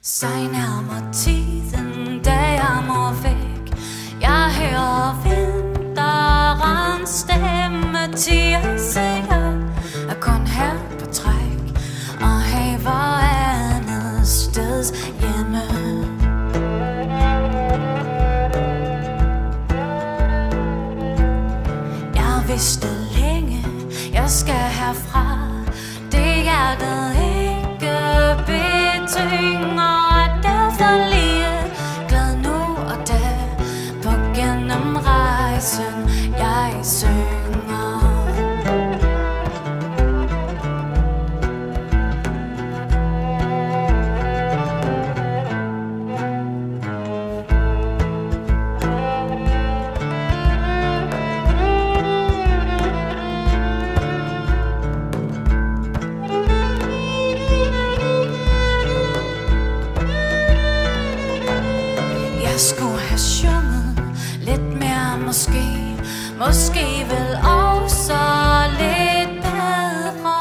Sig nærmer tiden, da jeg må væk. Jeg hører vinterens stemme til at sige, er kun her på træk og haver andet steds hjemme. Jeg vidste længe, jeg skal herfra. Det hjertet ikke betynger. Jeg synger. Jeg skulle have sunget lidt mere måske vel også lidt bedre.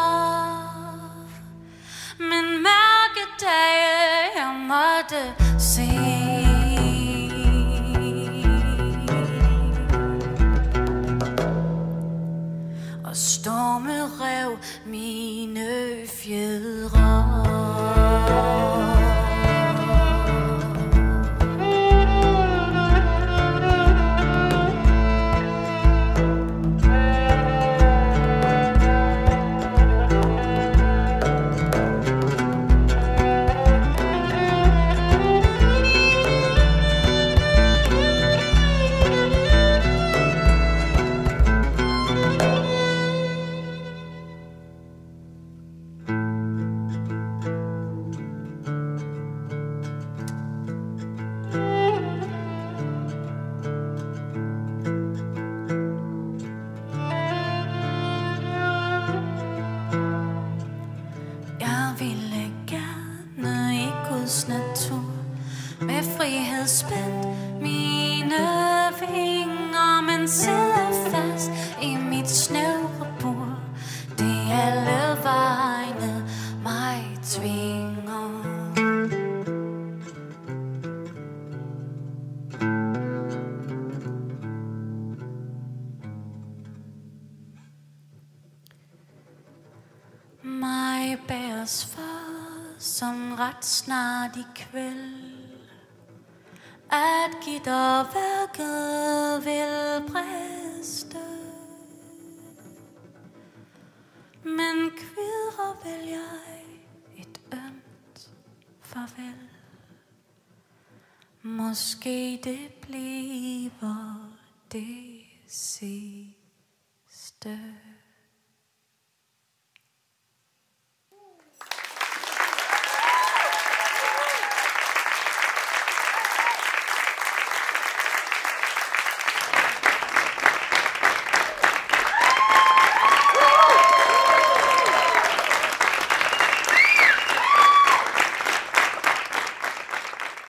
Men mørkedage jeg måtte se. Og storme rev mine fjedre. Natur med frihed spændt mine vinger, men sidder fast i mit snævre bur. Det alle vegne mig tvinger. Mig bæres for som ret snart i kvæld, at gitterværket vil briste. Men kvidrer vil jeg et ømt farvel. Måske det bliver det sidste.